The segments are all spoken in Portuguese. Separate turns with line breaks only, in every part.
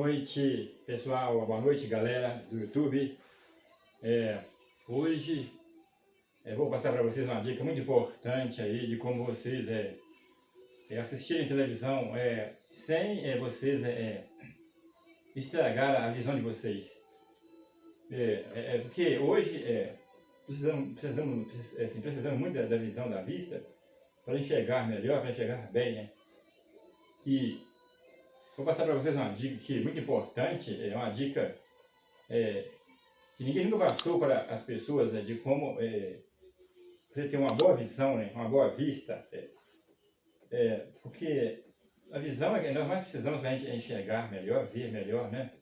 noite, pessoal, boa noite, galera do YouTube. Hoje vou passar para vocês uma dica muito importante aí de como vocês assistirem televisão sem vocês estragar a visão de vocês. Porque hoje precisamos muito da visão da vista para enxergar melhor, para enxergar bem, né? E vou passar para vocês uma dica que é muito importante, uma dica que ninguém nunca passou para as pessoas, de como você ter uma boa visão, né? Uma boa vista. Porque a visão é que nós mais precisamos para a gente enxergar melhor, ver melhor, né?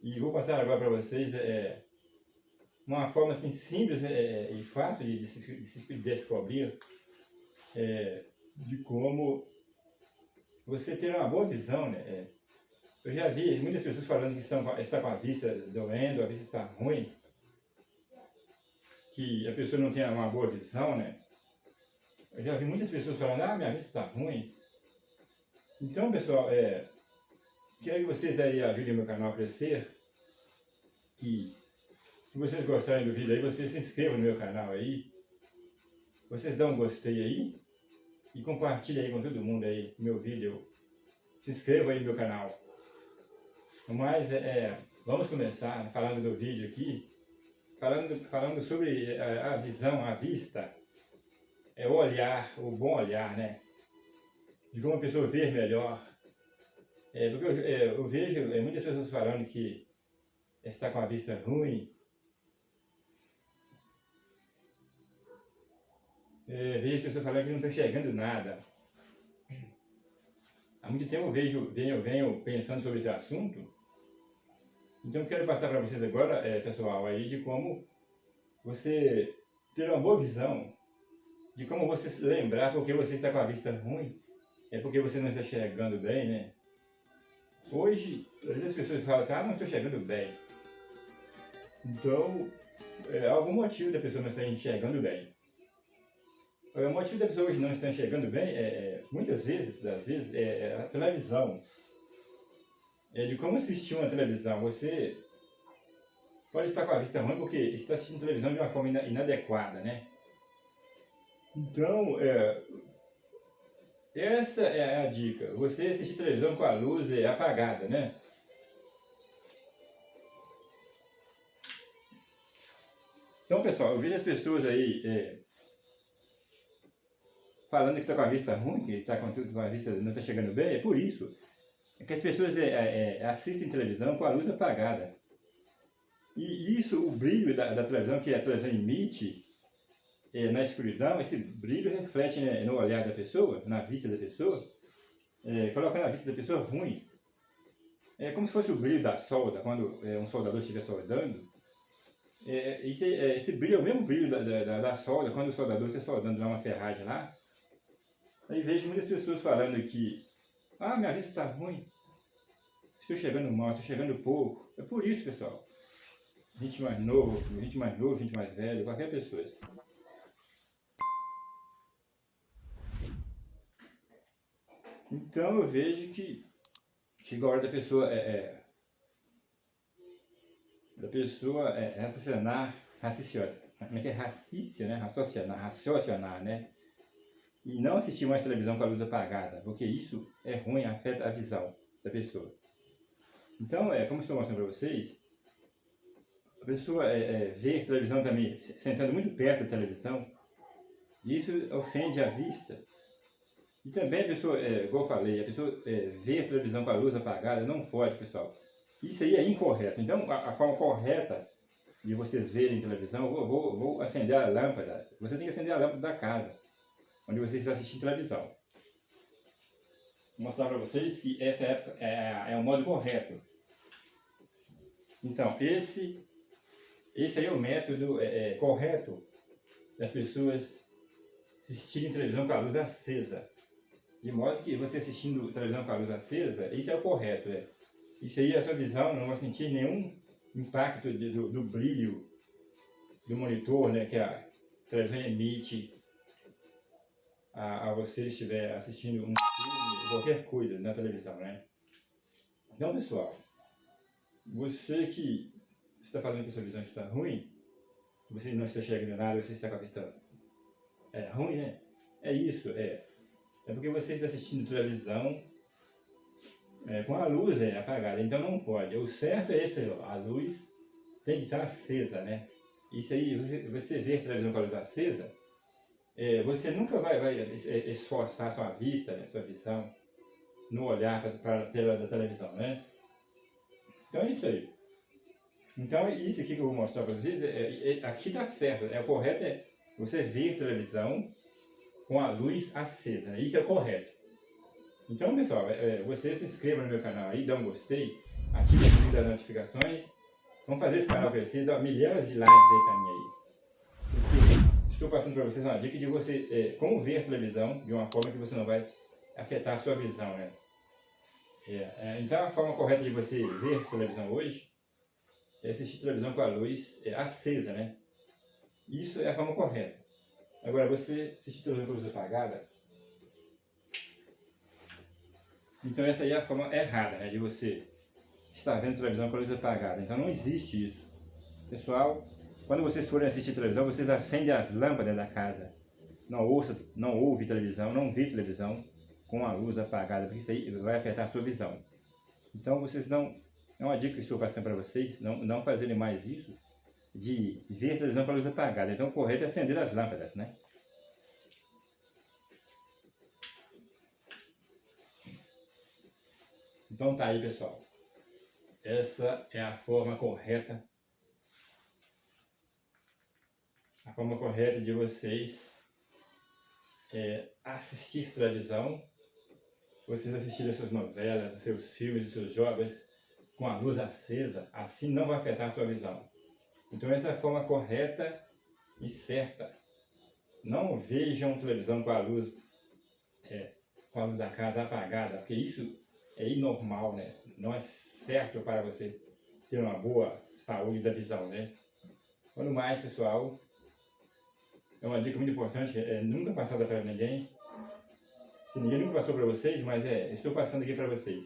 E vou passar agora para vocês uma forma assim simples e fácil de se descobrir de como você ter uma boa visão, né? Eu já vi muitas pessoas falando que está com a vista doendo, a vista está ruim, que a pessoa não tem uma boa visão, né? Eu já vi muitas pessoas falando, minha vista está ruim. Então, pessoal, quero que vocês aí ajudem o meu canal a crescer, que se vocês gostarem do vídeo aí, vocês se inscrevam no meu canal aí, vocês dão um gostei aí, e compartilhem aí com todo mundo aí meu vídeo. Se inscreva aí no meu canal. Mas vamos começar falando do vídeo aqui, falando sobre a visão, a vista, o olhar, o bom olhar, né? De como a pessoa vê melhor. Porque eu vejo muitas pessoas falando que está com a vista ruim. Vejo as pessoas falando que não estão enxergando nada. Há muito tempo eu venho pensando sobre esse assunto. Então eu quero passar para vocês agora, pessoal, aí de como você ter uma boa visão, de como você se lembrar porque você está com a vista ruim, porque você não está enxergando bem, né? Hoje, às vezes as pessoas falam assim, não estou enxergando bem. Então, algum motivo da pessoa não estar enxergando bem. O motivo da pessoa hoje não estar enxergando bem, muitas vezes, é a televisão. De como assistir uma televisão. Você pode estar com a vista ruim porque está assistindo televisão de uma forma inadequada, né? Então, essa é a dica. Você assistir televisão com a luz apagada, né? Então, pessoal, eu vejo as pessoas aí falando que está com a vista ruim, que está com a vista não está chegando bem. É por isso que as pessoas assistem televisão com a luz apagada. E isso, o brilho da televisão, que a televisão emite na escuridão, esse brilho reflete no olhar da pessoa, na vista da pessoa, colocando a vista da pessoa ruim. É como se fosse o brilho da solda, quando um soldador estiver soldando. Esse brilho é o mesmo brilho da solda, quando o soldador está soldando lá uma ferragem lá. Aí vejo muitas pessoas falando que minha vista está ruim, estou chegando mal, estou chegando pouco. É por isso, pessoal. Gente mais novo, gente mais velho, qualquer pessoa. Então eu vejo que chega a hora da pessoa raciocinar, né? E não assistir mais televisão com a luz apagada, porque isso é ruim, afeta a visão da pessoa. Então, como estou mostrando para vocês, a pessoa vê televisão também sentando muito perto da televisão, e isso ofende a vista. E também a pessoa, igual eu falei, a pessoa vê televisão com a luz apagada, não pode, pessoal. Isso aí é incorreto. Então, a forma correta de vocês verem televisão, eu vou acender a lâmpada. Você tem que acender a lâmpada da casa, onde você está assistindo televisão. Vou mostrar para vocês que essa é o modo correto. Então, esse aí é o método correto das pessoas assistirem televisão com a luz acesa. De modo que você assistindo televisão com a luz acesa, isso é o correto. Isso aí, a sua visão não vai sentir nenhum impacto do brilho do monitor, né, que a televisão emite a você estiver assistindo um filme, qualquer coisa na televisão, né? Então, pessoal, você que está falando que a sua visão está ruim, você não está enxergando nada, você está com a vista ruim, né? É isso, é porque você está assistindo televisão com a luz apagada, então não pode. O certo é esse aí, ó, a luz tem que estar acesa, né? Isso aí, você ver televisão com a luz acesa, você nunca vai esforçar sua vista, né, sua visão, no olhar para a tela da televisão, né? Então é isso aí. Então isso aqui que eu vou mostrar para vocês, aqui dá certo, o correto é você ver televisão com a luz acesa, né? Isso é o correto. Então pessoal, você se inscreva no meu canal aí, dá um gostei, ative o sininho das notificações, vamos fazer esse canal crescer, dá milhares de likes aí pra mim aí. Porque estou passando para vocês uma dica de você, como ver televisão de uma forma que você não vai afetar a sua visão, né? Então a forma correta de você ver televisão hoje é assistir televisão com a luz acesa, né? Isso é a forma correta. Agora, você assistir televisão com a luz apagada, então essa aí é a forma errada, né, de você estar vendo televisão com a luz apagada. Então não existe isso. Pessoal, quando vocês forem assistir televisão, vocês acendem as lâmpadas da casa. Não ouve televisão, não vê televisão com a luz apagada, porque isso aí vai afetar a sua visão. Então vocês não... É uma dica que estou passando para vocês, não fazerem mais isso, de ver televisão com a luz apagada. Então o correto é acender as lâmpadas, né? Então tá aí, pessoal. Essa é a forma correta. A forma correta de vocês assistir televisão. Vocês assistirem as suas novelas, os seus filmes, os seus jogos com a luz acesa, assim não vai afetar a sua visão. Então essa é a forma correta e certa. Não vejam televisão com a luz da casa apagada, porque isso é inormal, né? Não é certo para você ter uma boa saúde da visão, né? Quando mais, pessoal, é uma dica muito importante, nunca passada para ninguém, que ninguém nunca passou para vocês, mas estou passando aqui para vocês.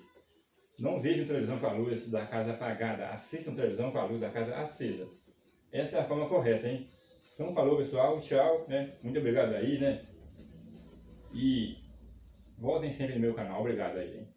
Não vejam televisão com a luz da casa apagada, assistam televisão com a luz da casa acesa. Essa é a forma correta, hein? Então falou, pessoal, tchau, né? Muito obrigado aí, né? E voltem sempre no meu canal, obrigado aí, hein?